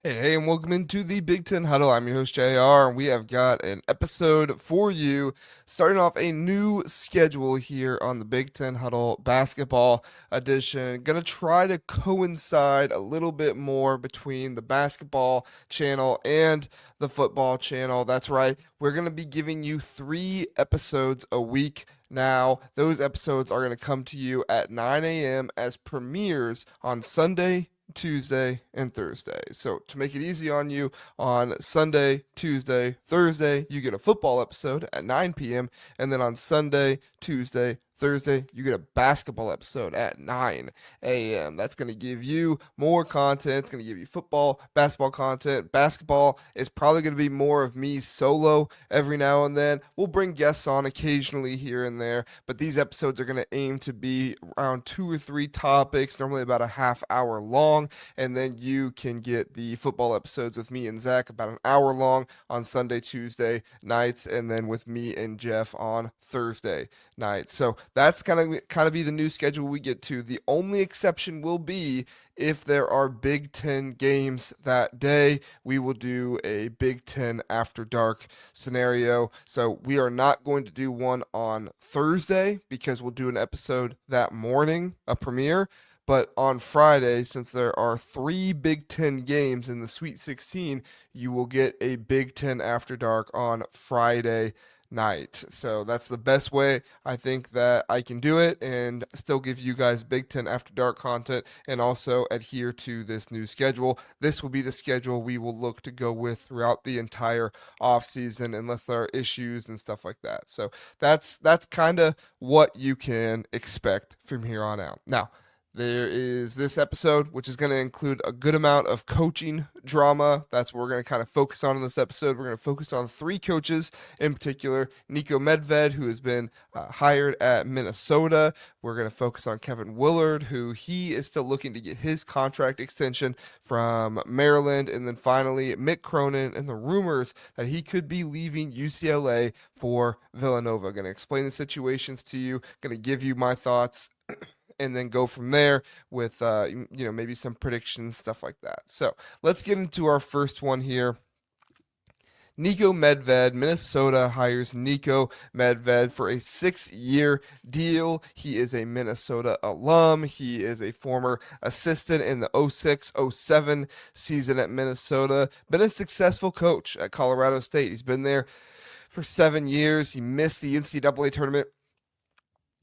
Hey, and welcome into the Big Ten Huddle. I'm your host, JR, and we have got an episode for you, starting off a new schedule here on the Big Ten Huddle basketball edition. Going to try to coincide a little bit more between the basketball channel and the football channel. That's right, we're going to be giving you 3 episodes a week. Now, those episodes are going to come to you at 9 a.m. as premieres on Sunday, Tuesday, and Thursday. So to make it easy on you, on Sunday, Tuesday, Thursday, you get a football episode at 9 p.m. And then on Sunday, Tuesday, Thursday, you get a basketball episode at 9 a.m. That's going to give you more content. It's going to give you football, basketball content. Basketball is probably going to be more of me solo every now and then. We'll bring guests on occasionally here and there, but these episodes are going to aim to be around 2 or 3 topics, normally about a half hour long. And then you can get the football episodes with me and Zach about an hour long on Sunday, Tuesday nights, and then with me and Jeff on Thursday night. So that's kind of be the new schedule we get to. The only exception will be if there are Big Ten games that day. We will do a Big Ten after dark scenario. So we are not going to do one on Thursday because we'll do an episode that morning, a premiere. But on Friday, since there are 3 Big Ten games in the Sweet 16, you will get a Big Ten after dark on Friday night. So that's the best way I think that I can do it and still give you guys Big Ten after dark content and also adhere to this new schedule. This will be the schedule we will look to go with throughout the entire off season unless there are issues and stuff like that. So that's kind of what you can expect from here on out. Now, there is this episode, which is going to include a good amount of coaching drama. That's what we're going to kind of focus on in this episode. We're going to focus on 3 coaches in particular. Niko Medved, who has been hired at Minnesota. We're going to focus on Kevin Willard, who he is still looking to get his contract extension from Maryland. And then finally, Mick Cronin and the rumors that he could be leaving UCLA for Villanova. Going to explain the situations to you. Going to give you my thoughts and then go from there with maybe some predictions, stuff like that. So let's get into our first one here. Niko Medved, Minnesota hires Niko Medved for a 6-year deal. He is a Minnesota alum. He is a former assistant in the 06-07 season at Minnesota. Been a successful coach at Colorado State. He's been there for 7 years. He missed the NCAA tournament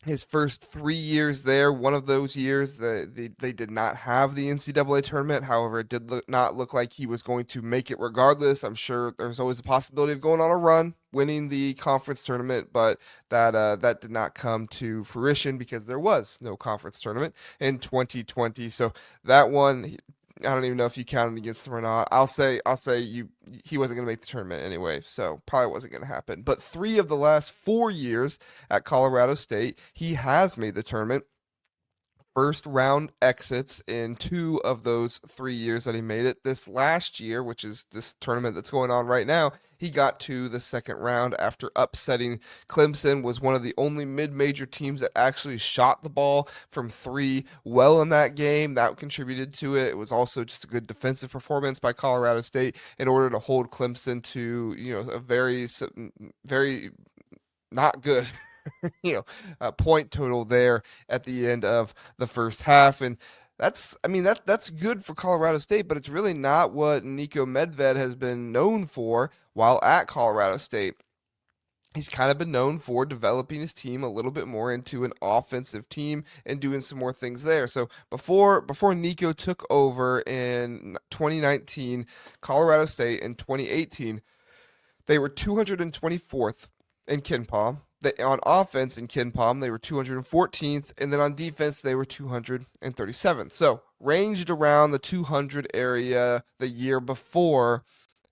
his first 3 years there. One of those years, they did not have the NCAA tournament. However, it did not look like he was going to make it regardless. I'm sure there's always a possibility of going on a run, winning the conference tournament, but that did not come to fruition because there was no conference tournament in 2020. So that one, I don't even know if you counted against him or not. I'll say he wasn't going to make the tournament anyway, so probably wasn't going to happen. But 3 of the last 4 years at Colorado State, he has made the tournament. First round exits in 2 of those 3 years that he made it. This last year, which is this tournament that's going on right now, he got to the second round after upsetting Clemson. Was one of the only mid-major teams that actually shot the ball from 3 well in that game. That contributed to it. It was also just a good defensive performance by Colorado State in order to hold Clemson to a very not good point total there at the end of the first half. And that's good for Colorado State, but it's really not what Niko Medved has been known for while at Colorado State. He's kind of been known for developing his team a little bit more into an offensive team and doing some more things there. So before Niko took over in 2019, Colorado State in 2018, they were 224th in KenPom. On offense in KenPom, they were 214th, and then on defense, they were 237th. So ranged around the 200 area the year before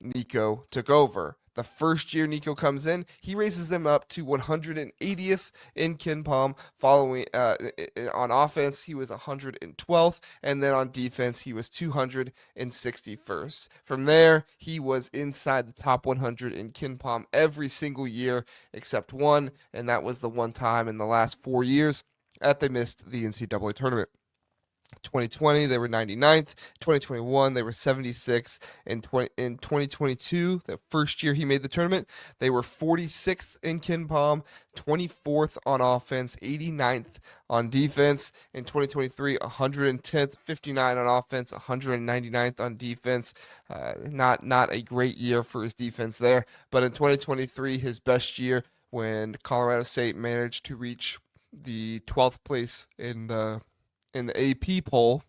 Niko took over. The first year Niko comes in, he raises them up to 180th in KenPom. Following on offense, he was 112th, and then on defense, he was 261st. From there, he was inside the top 100 in KenPom every single year except one, and that was the one time in the last 4 years that they missed the NCAA tournament. 2020 they were 99th. 2021 they were 76th. In 2022, the first year he made the tournament, they were 46th in KenPom, 24th on offense, 89th on defense. In 2023, 110th, 59 on offense, 199th on defense. Not a great year for his defense there. But in 2023, his best year, when Colorado State managed to reach the 12th place in the AP poll.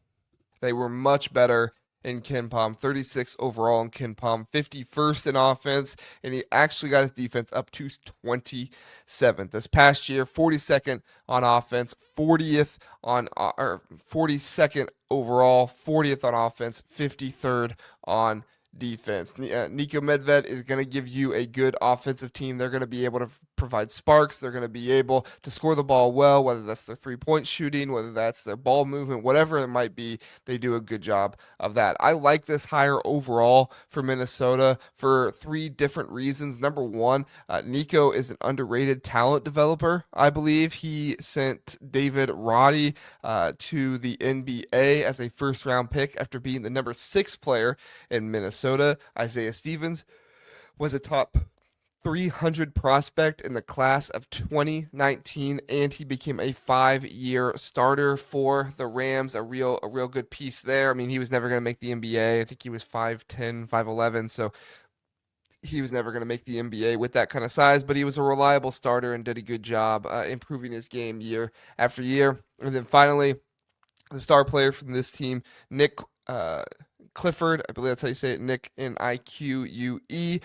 They were much better in KenPom, 36th overall in KenPom, 51st in offense, and he actually got his defense up to 27th. This past year, 42nd on offense, 40th on or 42nd overall, 40th on offense, 53rd on defense. Niko Medved is going to give you a good offensive team. They're going to be able to provide sparks. They're going to be able to score the ball well, whether that's their three-point shooting, whether that's their ball movement, whatever it might be. They do a good job of that. I like this hire overall for Minnesota for three different reasons. Number one, Nico is an underrated talent developer. I believe he sent David Roddy to the NBA as a first-round pick after being the number 6 player in Minnesota. Isaiah Stevens was a top 300 prospect in the class of 2019, and he became a 5-year starter for the Rams. A real good piece there. I mean, he was never going to make the NBA. I think he was 5'10", 5'11", so he was never going to make the NBA with that kind of size, but he was a reliable starter and did a good job improving his game year after year. And then finally, the star player from this team, Nick Clifford, I believe that's how you say it, Nick, Nique.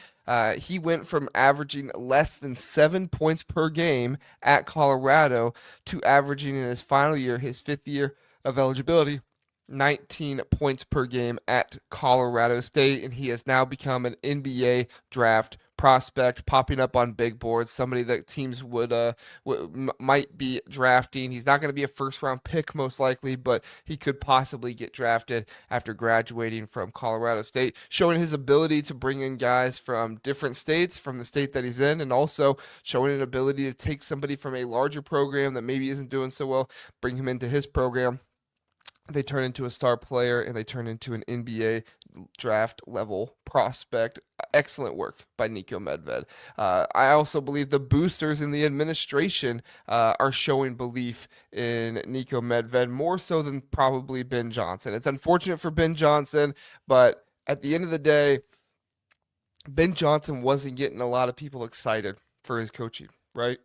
He went from averaging less than 7 points per game at Colorado to averaging in his final year, his 5th year of eligibility, 19 points per game at Colorado State, and he has now become an NBA draft prospect, popping up on big boards, somebody that teams might be drafting. He's not going to be a first-round pick most likely, but he could possibly get drafted after graduating from Colorado State, showing his ability to bring in guys from different states, from the state that he's in, and also showing an ability to take somebody from a larger program that maybe isn't doing so well, bring him into his program. They turn into a star player, and they turn into an NBA draft level prospect. Excellent work by Niko Medved. I also believe the boosters in the administration are showing belief in Niko Medved more so than probably Ben Johnson. It's unfortunate for Ben Johnson, but at the end of the day, Ben Johnson wasn't getting a lot of people excited for his coaching, right?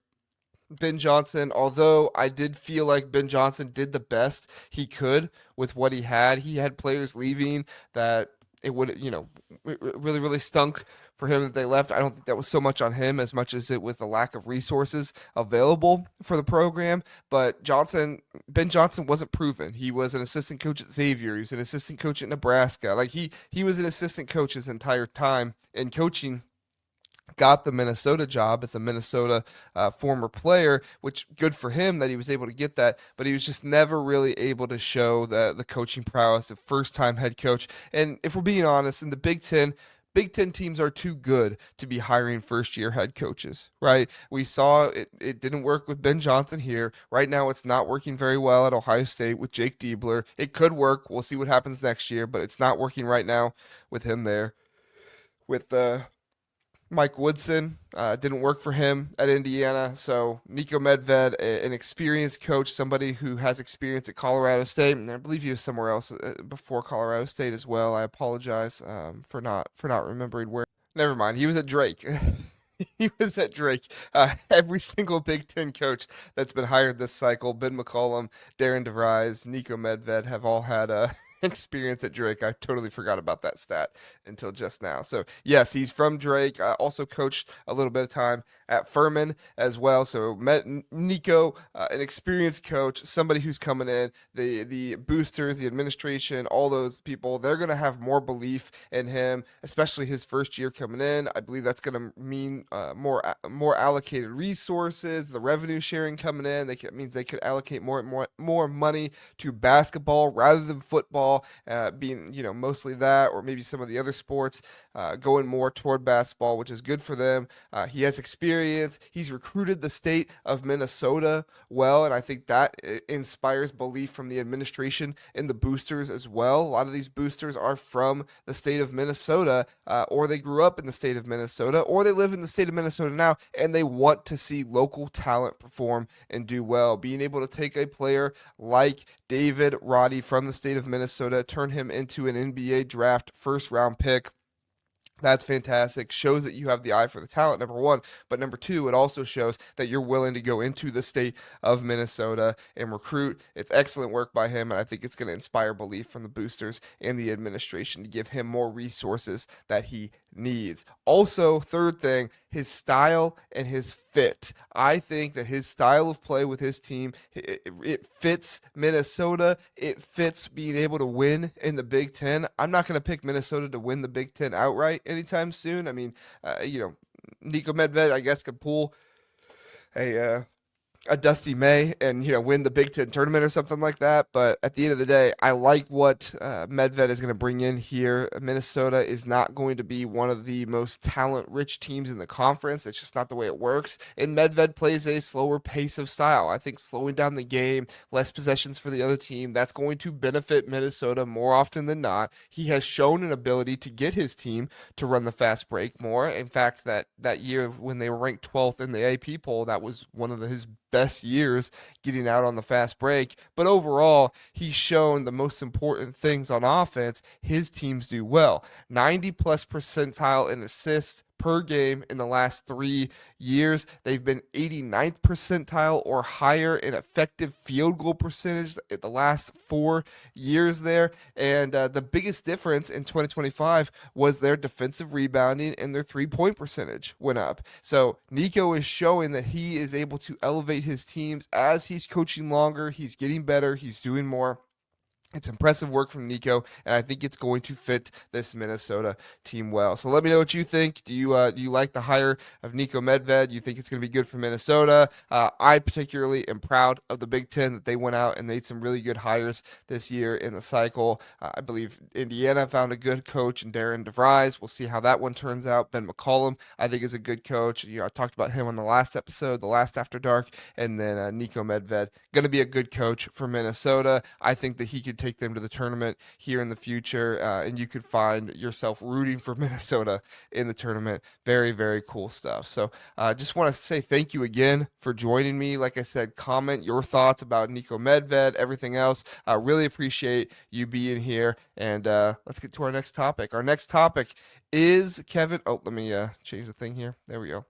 Ben Johnson, although I did feel like Ben Johnson did the best he could with what he had. He had players leaving that it would, it really stunk for him that they left. I don't think that was so much on him as much as it was the lack of resources available for the program. But Ben Johnson wasn't proven. He was an assistant coach at Xavier. He was an assistant coach at Nebraska. Like he was an assistant coach his entire time in coaching. Got the Minnesota job as a Minnesota former player, which good for him that he was able to get that, but he was just never really able to show the coaching prowess of first-time head coach. And if we're being honest, in the Big Ten teams are too good to be hiring first-year head coaches, right? We saw it didn't work with Ben Johnson here. Right now, it's not working very well at Ohio State with Jake Diebler. It could work. We'll see what happens next year, but it's not working right now with him there. With Mike Woodson, didn't work for him at Indiana. So Niko Medved, an experienced coach, somebody who has experience at Colorado State, and I believe he was somewhere else before Colorado State as well. I apologize for not remembering where. Never mind. He was at Drake. He was at Drake. Every single Big Ten coach that's been hired this cycle, Ben McCollum, Darren DeVries, Niko Medved, have all had experience at Drake. I totally forgot about that stat until just now. So, yes, he's from Drake. Also coached a little bit of time at Furman as well. So, Niko, an experienced coach, somebody who's coming in, the boosters, the administration, all those people, they're going to have more belief in him, especially his first year coming in. I believe that's going to mean more allocated resources, the revenue sharing coming in. That means they could allocate more money to basketball rather than football, being mostly that, or maybe some of the other sports going more toward basketball, which is good for them. He has experience experience. He's recruited the state of Minnesota well, and I think that inspires belief from the administration and the boosters as well. A lot of these boosters are from the state of Minnesota, or they grew up in the state of Minnesota, or they live in the state of Minnesota now, and they want to see local talent perform and do well. Being able to take a player like David Roddy from the state of Minnesota, turn him into an NBA draft first-round pick, that's fantastic. Shows that you have the eye for the talent, number one. But number two, it also shows that you're willing to go into the state of Minnesota and recruit. It's excellent work by him, and I think it's going to inspire belief from the boosters and the administration to give him more resources that he needs. Also, third thing, his style and his fit. I think that his style of play with his team, it fits Minnesota. It fits being able to win in the Big Ten. I'm not going to pick Minnesota to win the Big Ten outright anytime soon. I mean, Niko Medved, I guess, could pull a Dusty May and win the Big Ten tournament or something like that. But at the end of the day, I like what Medved is going to bring in here. Minnesota is not going to be one of the most talent-rich teams in the conference. It's just not the way it works. And Medved plays a slower pace of style. I think slowing down the game, less possessions for the other team, that's going to benefit Minnesota more often than not. He has shown an ability to get his team to run the fast break more. In fact, that year when they were ranked 12th in the AP poll, that was one of his best years getting out on the fast break. But overall, he's shown the most important things on offense his teams do well. 90 plus percentile in assists per game in the last 3 years. They've been 89th percentile or higher in effective field goal percentage in the last 4 years there. And the biggest difference in 2025 was their defensive rebounding and their three-point percentage went up. So Nico is showing that he is able to elevate his teams as he's coaching longer. He's getting better. He's doing more. It's impressive work from Nico, and I think it's going to fit this Minnesota team well. So let me know what you think. Do you like the hire of Niko Medved? You think it's going to be good for Minnesota? I particularly am proud of the Big Ten that they went out and made some really good hires this year in the cycle. I believe Indiana found a good coach in Darren DeVries. We'll see how that one turns out. Ben McCollum, I think, is a good coach. I talked about him on the last episode, the last After Dark, and then Niko Medved, going to be a good coach for Minnesota. I think that he could take them to the tournament here in the future, and you could find yourself rooting for Minnesota in the tournament. Very, very cool stuff. So just want to say thank you again for joining me. Like I said, comment your thoughts about Niko Medved, everything else. Really appreciate you being here, and let's get to our next topic. Our next topic is Kevin. Oh, let me change the thing here. There we go.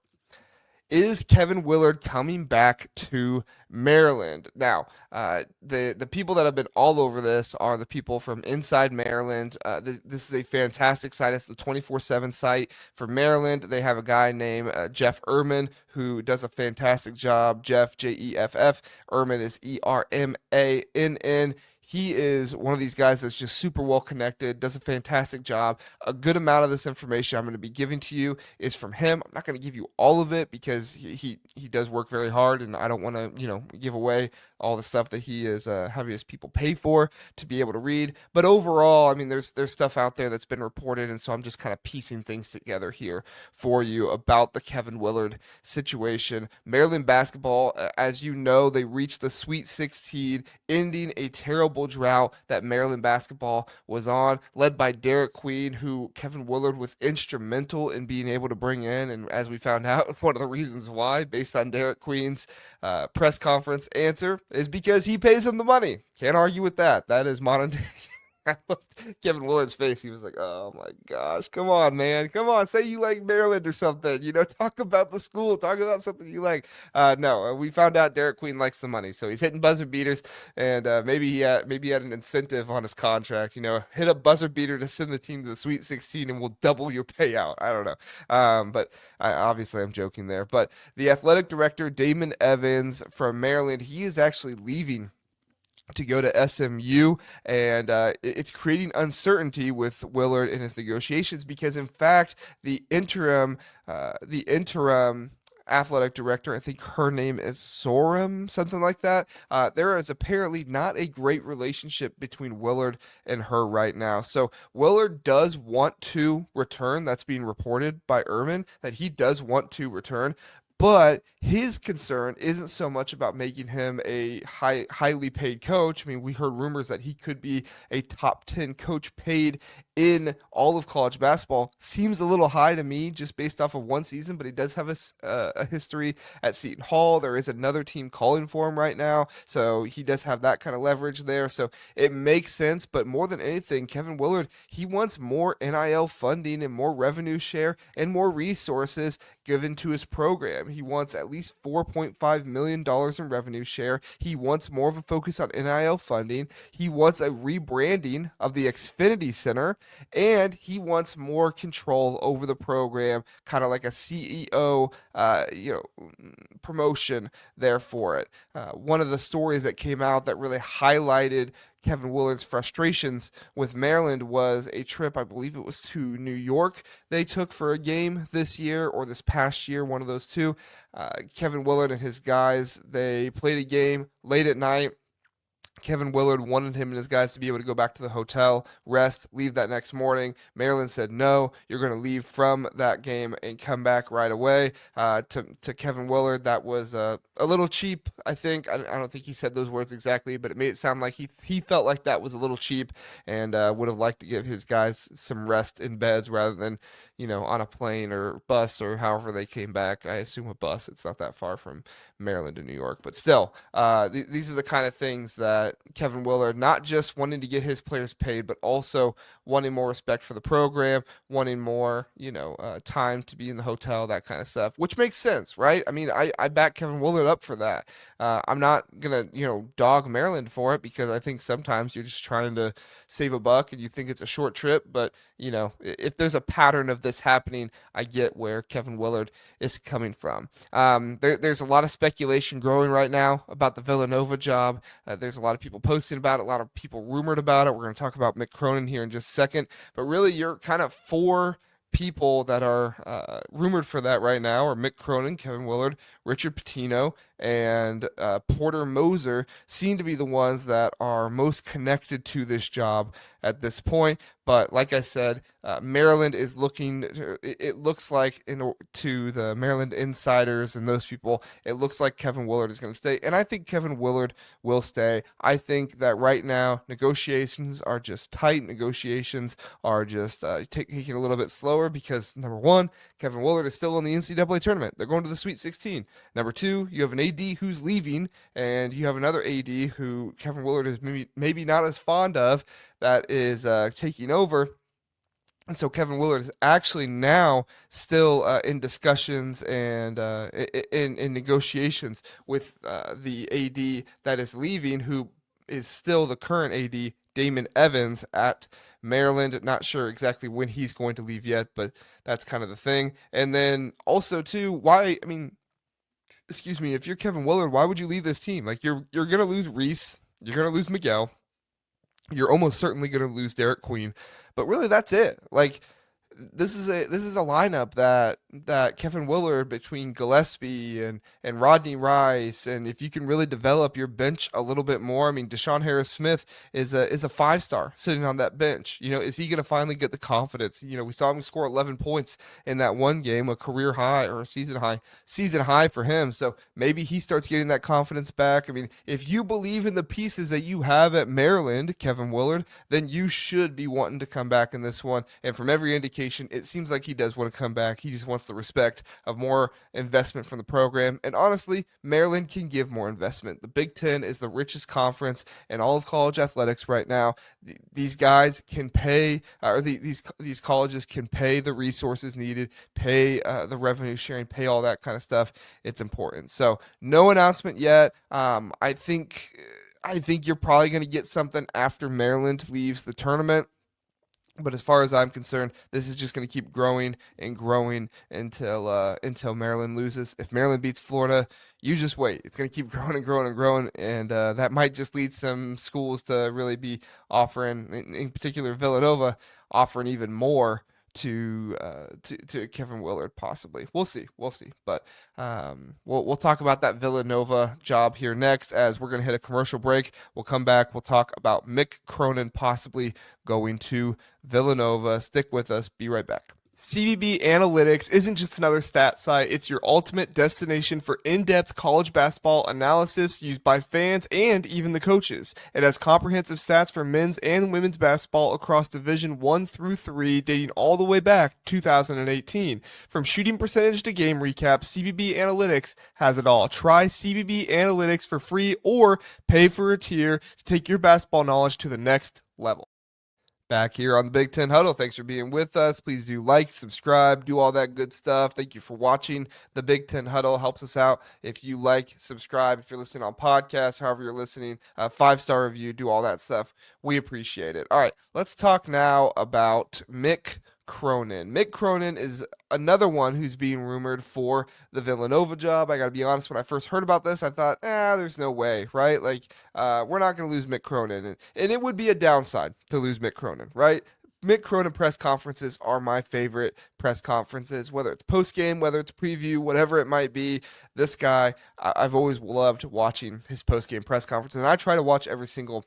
Is Kevin Willard coming back to Maryland? Now, the people that have been all over this are the people from Inside Maryland. This is a fantastic site. It's the 24/7 site for Maryland. They have a guy named Jeff Erman who does a fantastic job. Jeff, Jeff. Erman is Ermann. He is one of these guys that's just super well connected, does a fantastic job. A good amount of this information I'm going to be giving to you is from him. I'm not going to give you all of it because he does work very hard, and I don't want to, give away all the stuff that he is having his people pay for to be able to read. But overall, I mean, there's stuff out there that's been reported, and so I'm just kind of piecing things together here for you about the Kevin Willard situation. Maryland basketball, as you know, they reached the Sweet 16, ending a terrible drought that Maryland basketball was on, led by Derek Queen, who Kevin Willard was instrumental in being able to bring in. And as we found out, one of the reasons why, based on Derek Queen's press conference answer, is because he pays him the money. Can't argue with that. That is modern day. I looked Kevin Willard's face. He was like, oh my gosh, come on, man. Come on, say you like Maryland or something. Talk about the school. Talk about something you like. No, we found out Derek Queen likes the money. So he's hitting buzzer beaters, and maybe he had an incentive on his contract. Hit a buzzer beater to send the team to the Sweet 16 and we'll double your payout. I don't know. But obviously I'm joking there. But the athletic director, Damon Evans from Maryland, he is actually leaving to go to SMU, and it's creating uncertainty with Willard in his negotiations because, in fact, the interim athletic director, I think her name is Sorum, something like that. There is apparently not a great relationship between Willard and her right now. So Willard does want to return. That's being reported by Erman that he does want to return. But his concern isn't so much about making him a highly paid coach. I mean, we heard rumors that he could be a top 10 coach paid in all of college basketball. Seems a little high to me just based off of one season, but he does have a history at Seton Hall. There is another team calling for him right now, so he does have that kind of leverage there. So it makes sense, but more than anything, Kevin Willard, he wants more NIL funding and more revenue share and more resources given to his program. He wants at least $4.5 million in revenue share. He wants more of a focus on NIL funding. He wants a rebranding of the Xfinity Center, and he wants more control over the program, kind of like a CEO, promotion there for it. One of the stories that came out that really highlighted Kevin Willard's frustrations with Maryland was a trip, I believe it was to New York, they took for a game this year or this past year, one of those two. Kevin Willard and his guys, they played a game late at night. Kevin Willard wanted him and his guys to be able to go back to the hotel, rest, leave that next morning. Maryland said, no, you're going to leave from that game and come back right away. To Kevin Willard, that was a little cheap, I think. I don't think he said those words exactly, but it made it sound like he felt like that was a little cheap and would have liked to give his guys some rest in beds rather than, on a plane or bus or however they came back. I assume a bus. It's not that far from Maryland to New York. But still, these are the kind of things that Kevin Willard, not just wanting to get his players paid, but also wanting more respect for the program, wanting more, time to be in the hotel, that kind of stuff, which makes sense, right? I mean, I back Kevin Willard up for that. I'm not going to, dog Maryland for it because I think sometimes you're just trying to save a buck and you think it's a short trip. But, if there's a pattern of this happening, I get where Kevin Willard is coming from. There's a lot of speculation growing right now about the Villanova job. There's a lot of people posting about it, a lot of people rumored about it. We're going to talk about Mick Cronin here in just a second. But really, you're kind of four people that are rumored for that right now are Mick Cronin, Kevin Willard, Richard Pitino, and Porter Moser seem to be the ones that are most connected to this job at this point. But like I said, Maryland is looking, it looks like to the Maryland insiders and those people, it looks like Kevin Willard is going to stay. And I think Kevin Willard will stay. I think that right now negotiations are just tight. Negotiations are just taking a little bit slower because, number one, Kevin Willard is still in the NCAA tournament. They're going to the Sweet 16. Number two, you have an AD who's leaving, and you have another AD who Kevin Willard is maybe not as fond of that is taking over. And so Kevin Willard is actually now still in discussions and in negotiations with the AD that is leaving, who is still the current AD, Damon Evans at Maryland. Not sure exactly when he's going to leave yet, but that's kind of the thing. And then also too, if you're Kevin Willard, why would you leave this team? Like you're gonna lose Reese, you're gonna lose Miguel, you're almost certainly gonna lose Derek Queen, but really that's it. Like this is a lineup that Kevin Willard, between Gillespie and Rodney Rice, and if you can really develop your bench a little bit more. I mean, Deshaun Harris-Smith is a 5-star sitting on that bench. Is he going to finally get the confidence? We saw him score 11 points in that one game, a career high or a season high for him. So maybe he starts getting that confidence back. I mean, if you believe in the pieces that you have at Maryland, Kevin Willard, then you should be wanting to come back in this one. And from every indication, it seems like he does want to come back. He just wants the respect of more investment from the program. And honestly, Maryland can give more investment. The Big Ten is the richest conference in all of college athletics right now. These guys can pay, these colleges can pay the resources needed, pay the revenue sharing, pay all that kind of stuff. It's important. So no announcement yet. I think you're probably going to get something after Maryland leaves the tournament. But as far as I'm concerned, this is just going to keep growing and growing until Maryland loses. If Maryland beats Florida, you just wait. It's going to keep growing and growing and growing, and that might just lead some schools to really be offering, in particular Villanova, offering even more to Kevin Willard, possibly. We'll see. But we'll talk about that Villanova job here next, as we're going to hit a commercial break. We'll come back. We'll talk about Mick Cronin possibly going to Villanova. Stick with us. Be right back. CBB Analytics isn't just another stat site, it's your ultimate destination for in-depth college basketball analysis used by fans and even the coaches. It has comprehensive stats for men's and women's basketball across Division 1 through 3, dating all the way back to 2018. From shooting percentage to game recap, CBB Analytics has it all. Try CBB Analytics for free or pay for a tier to take your basketball knowledge to the next level. Back here on the Big Ten Huddle. Thanks for being with us. Please do like, subscribe, do all that good stuff. Thank you for watching the Big Ten Huddle. Helps us out if you like, subscribe. If you're listening on podcasts, however you're listening, 5-star review, do all that stuff. We appreciate it. All right, let's talk now about Mick Cronin. Mick Cronin is another one who's being rumored for the Villanova job. I got to be honest, when I first heard about this, I thought, there's no way, right? Like, we're not going to lose Mick Cronin. And it would be a downside to lose Mick Cronin, right? Mick Cronin press conferences are my favorite press conferences, whether it's post-game, whether it's preview, whatever it might be. This guy, I've always loved watching his post-game press conferences, and I try to watch every single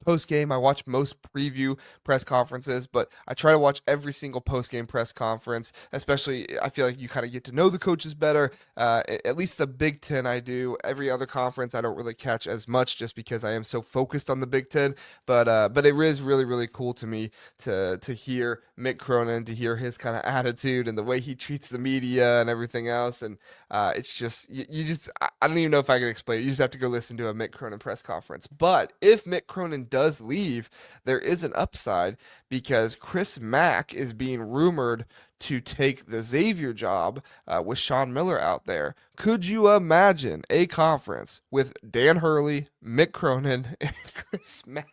post-game. I watch most preview press conferences, but I try to watch every single post-game press conference, especially I feel like you kind of get to know the coaches better. At least the Big Ten I do. Every other conference I don't really catch as much just because I am so focused on the Big Ten, but it is really, really cool to me to hear Mick Cronin, to hear his kind of attitude and the way he treats the media and everything else, and it's just, I don't even know if I can explain it. You just have to go listen to a Mick Cronin press conference. But if Mick Cronin does leave, there is an upside because Chris Mack is being rumored to take the Xavier job with Sean Miller out there. Could you imagine a conference with Dan Hurley, Mick Cronin, and Chris Mack?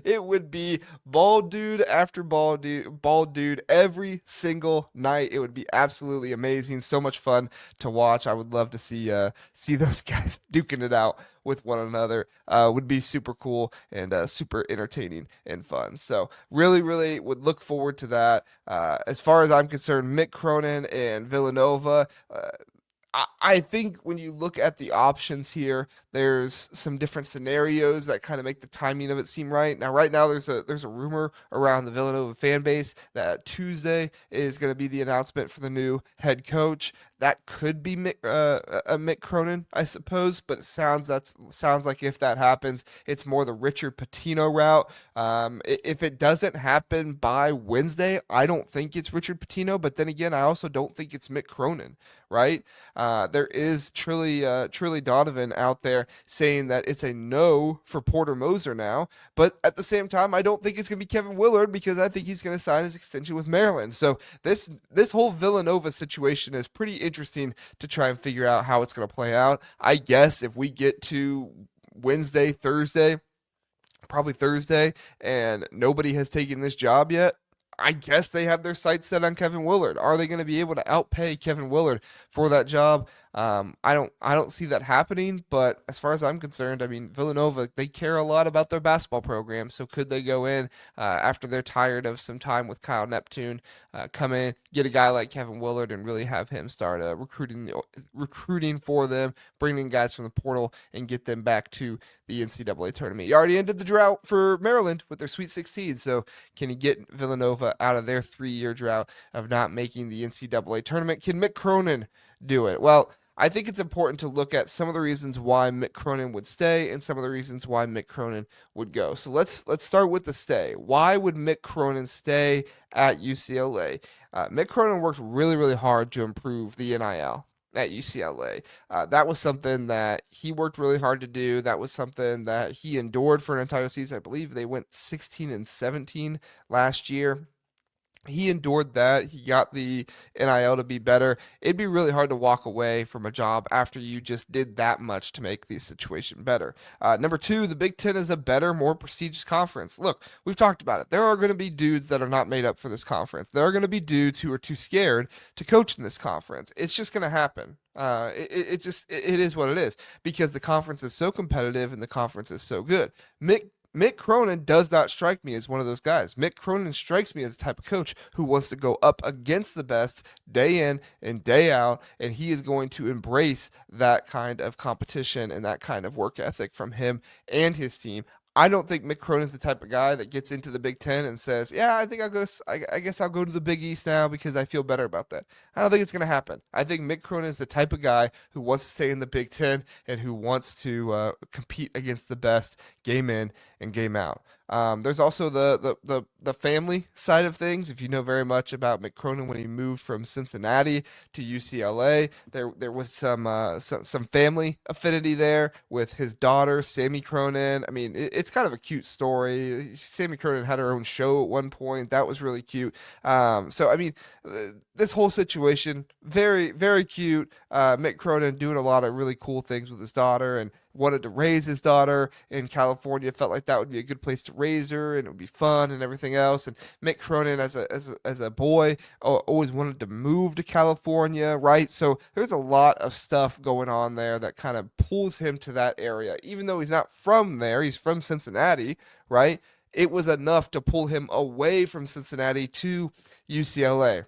It would be bald dude after bald dude every single night. It would be absolutely amazing. So much fun to watch. I would love to see those guys duking it out with one another. Would be super cool and super entertaining and fun. So really, really would look forward to that. As far as I'm concerned, Mick Cronin and Villanova. I think when you look at the options here, there's some different scenarios that kind of make the timing of it seem right. Now, right now, there's a rumor around the Villanova fan base that Tuesday is going to be the announcement for the new head coach. That could be Mick Cronin, I suppose, but it sounds like if that happens, it's more the Richard Pitino route. If it doesn't happen by Wednesday, I don't think it's Richard Pitino, but then again, I also don't think it's Mick Cronin, right? There is Trilly Donovan out there saying that it's a no for Porter Moser now, but at the same time, I don't think it's going to be Kevin Willard because I think he's going to sign his extension with Maryland. So this whole Villanova situation is pretty interesting to try and figure out how it's going to play out. I guess if we get to Wednesday, Thursday, probably Thursday, and nobody has taken this job yet, I guess they have their sights set on Kevin Willard. Are they going to be able to outpay Kevin Willard for that job? I don't see that happening, but as far as I'm concerned, I mean, Villanova, they care a lot about their basketball program, so could they go in after they're tired of some time with Kyle Neptune, come in, get a guy like Kevin Willard and really have him start recruiting for them, bringing guys from the portal and get them back to the NCAA tournament. You already ended the drought for Maryland with their Sweet 16, so can you get Villanova out of their 3-year drought of not making the NCAA tournament? Can Mick Cronin do it? Well, I think it's important to look at some of the reasons why Mick Cronin would stay and some of the reasons why Mick Cronin would go. So let's start with the stay. Why would Mick Cronin stay at UCLA? Mick Cronin worked really, really hard to improve the NIL at UCLA. That was something that he worked really hard to do. That was something that he endured for an entire season. I believe they went 16-17 last year. He endured that. He got the NIL to be better. It'd be really hard to walk away from a job after you just did that much to make the situation better. Number 2, the Big Ten is a better, more prestigious conference. Look, we've talked about it. There are going to be dudes that are not made up for this conference. There are going to be dudes who are too scared to coach in this conference. It's just going to happen. It is what it is because the conference is so competitive and the conference is so good. Mick Cronin does not strike me as one of those guys. Mick Cronin strikes me as the type of coach who wants to go up against the best day in and day out, and he is going to embrace that kind of competition and that kind of work ethic from him and his team. I don't think Mick Cronin's the type of guy that gets into the Big Ten and says, "Yeah, I think I'll go. I guess I'll go to the Big East now because I feel better about that." I don't think it's going to happen. I think Mick Cronin is the type of guy who wants to stay in the Big Ten and who wants to compete against the best game in and game out. There's also the family side of things. If you know very much about Mick Cronin when he moved from Cincinnati to UCLA, there was some family affinity there with his daughter Sammy Cronin. I mean, it's kind of a cute story. Sammy Cronin had her own show at one point. That was really cute. So I mean, this whole situation very cute. Mick Cronin doing a lot of really cool things with his daughter and wanted to raise his daughter in California. Felt like that would be a good place to raise her and it would be fun and everything else. And Mick Cronin, as a boy, always wanted to move to California, right? So there's a lot of stuff going on there that kind of pulls him to that area, even though he's not from there. He's from Cincinnati, right? It was enough to pull him away from Cincinnati to UCLA.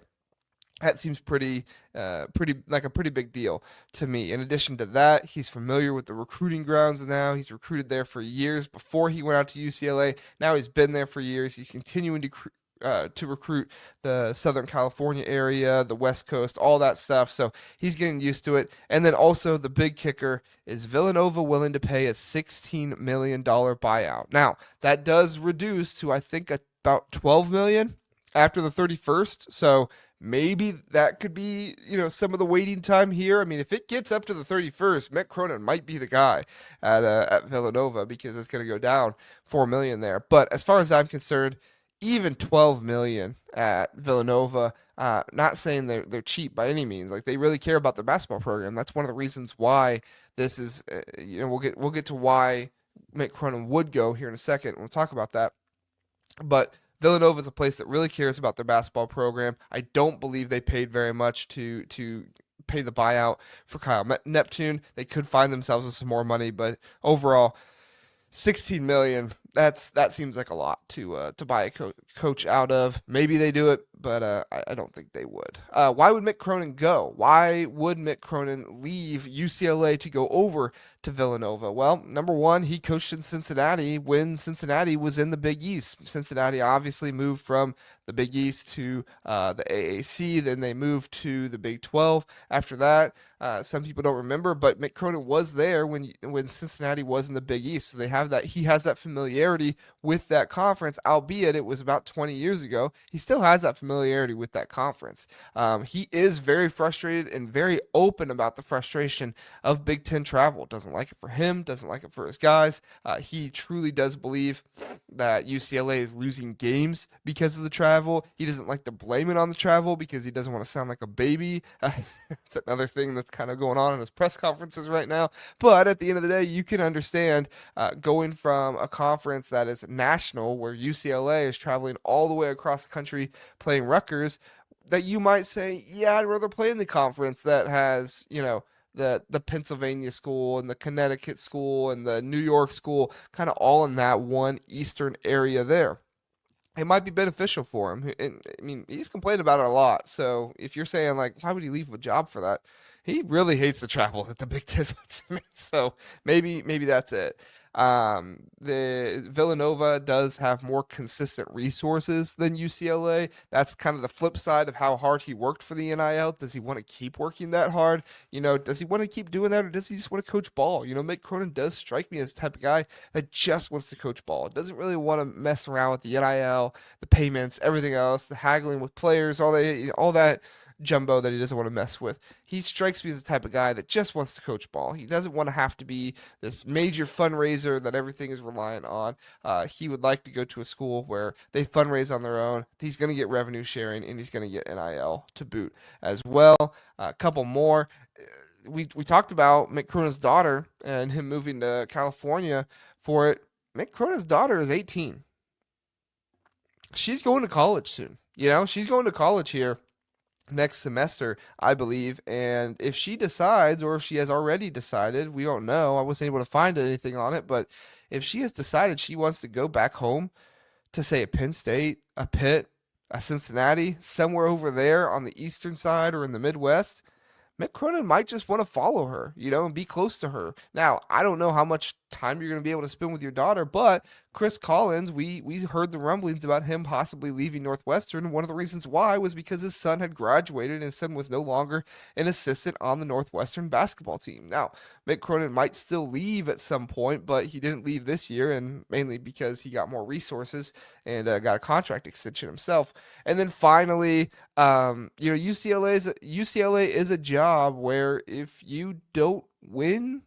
That seems pretty like a pretty big deal to me. In addition to that, he's familiar with the recruiting grounds now. He's recruited there for years before he went out to UCLA. Now he's been there for years. He's continuing to recruit the Southern California area, the West Coast, all that stuff. So he's getting used to it. And then also the big kicker is Villanova willing to pay a $16 million buyout. Now that does reduce to I think about $12 million after the 31st. So maybe that could be, some of the waiting time here. I mean, if it gets up to the 31st, Mick Cronin might be the guy at Villanova because it's going to go down 4 million there. But as far as I'm concerned, even 12 million at Villanova, not saying they're cheap by any means. Like they really care about their basketball program. That's one of the reasons why this is. We'll get to why Mick Cronin would go here in a second. We'll talk about that, but Villanova is a place that really cares about their basketball program. I don't believe they paid very much to pay the buyout for Kyle Neptune. They could find themselves with some more money, but overall, 16 million. That seems like a lot to buy a coach out of. Maybe they do it, but I don't think they would. Why would Mick Cronin go? Why would Mick Cronin leave UCLA to go over to Villanova? Well, number one, he coached in Cincinnati when Cincinnati was in the Big East. Cincinnati obviously moved from the Big East to the AAC. Then they moved to the Big 12. After that, some people don't remember, but Mick Cronin was there when Cincinnati was in the Big East. So they have that. He has that familiarity with that conference, albeit it was about 20 years ago. He still has that familiarity with that conference. He is very frustrated and very open about the frustration of Big Ten travel. Doesn't like it for him, doesn't like it for his guys. He truly does believe that UCLA is losing games because of the travel. He doesn't like to blame it on the travel because he doesn't want to sound like a baby. It's another thing that's kind of going on in his press conferences right now. But at the end of the day, you can understand going from a conference that is national, where UCLA is traveling all the way across the country playing Rutgers, that you might say, yeah, I'd rather play in the conference that has, the Pennsylvania school and the Connecticut school and the New York school, kind of all in that one eastern area there. It might be beneficial for him. And, I mean, he's complained about it a lot. So if you're saying, like, why would he leave a job for that? He really hates the travel that the Big Ten puts him in. So maybe that's it. The Villanova does have more consistent resources than UCLA. That's kind of the flip side of how hard he worked for the NIL. Does he want to keep working that hard? Does he want to keep doing that, or does he just want to coach ball? Mick Cronin does strike me as the type of guy that just wants to coach ball. Doesn't really want to mess around with the NIL, the payments, everything else, the haggling with players, all that jumbo that he doesn't want to mess with. He strikes me as the type of guy that just wants to coach ball. He doesn't want to have to be this major fundraiser that everything is reliant on. He would like to go to a school where they fundraise on their own. He's going to get revenue sharing, and he's going to get NIL to boot as well. A couple more. We talked about Mick Cronin's daughter and him moving to California for it. Mick Cronin's daughter is 18. She's going to college soon. She's going to college here next semester, I believe. And if she decides, or if she has already decided, we don't know. I wasn't able to find anything on it, but if she has decided she wants to go back home to, say, a Penn State, a Pitt, a Cincinnati, somewhere over there on the eastern side or in the Midwest, Mick Cronin might just want to follow her, and be close to her. Now, I don't know how much time you're going to be able to spend with your daughter, but Chris Collins, we heard the rumblings about him possibly leaving Northwestern. One of the reasons why was because his son had graduated and his son was no longer an assistant on the Northwestern basketball team. Now, Mick Cronin might still leave at some point, but he didn't leave this year, and mainly because he got more resources and got a contract extension himself. And then finally, UCLA is a job where if you don't win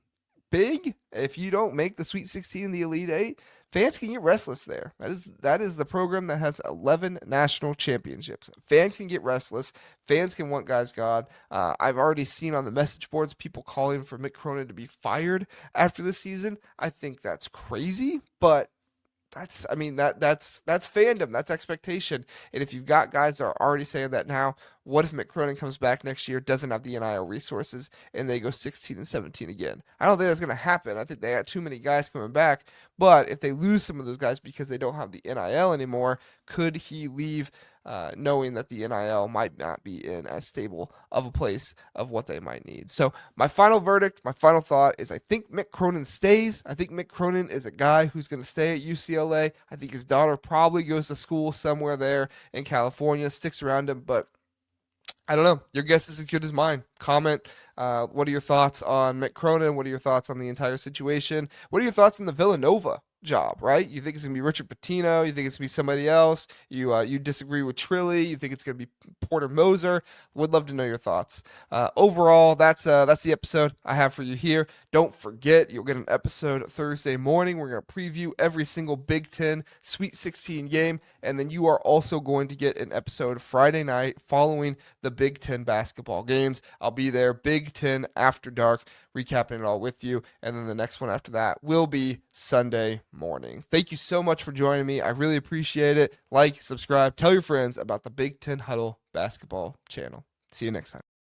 big, if you don't make the Sweet 16 and the Elite Eight, fans can get restless there. That is the program that has 11 national championships. Fans can get restless. Fans can want guys gone. I've already seen on the message boards people calling for Mick Cronin to be fired after the season. I think that's crazy, but that's fandom, that's expectation. And if you've got guys that are already saying that now, what if Mick Cronin comes back next year, doesn't have the NIL resources, and they go 16 and 17 again? I don't think that's going to happen. I think they got too many guys coming back. But if they lose some of those guys because they don't have the NIL anymore, could he leave knowing that the NIL might not be in as stable of a place of what they might need? So my final verdict, my final thought is I think Mick Cronin stays. I think Mick Cronin is a guy who's going to stay at UCLA. I think his daughter probably goes to school somewhere there in California, sticks around him, but I don't know. Your guess is as good as mine. Comment. What are your thoughts on Mick Cronin? What are your thoughts on the entire situation? What are your thoughts on the Villanova job, right? You think it's going to be Richard Pitino? You think it's going to be somebody else? You disagree with Trilly? You think it's going to be Porter Moser? Would love to know your thoughts. Overall, that's the episode I have for you here. Don't forget, you'll get an episode Thursday morning. We're going to preview every single Big Ten Sweet 16 game, and then you are also going to get an episode Friday night following the Big Ten basketball games. I'll be there, Big Ten After Dark, recapping it all with you, and then the next one after that will be Sunday morning. Thank you so much for joining me. I really appreciate it. Like, subscribe, tell your friends about the Big Ten Huddle basketball channel. See you next time.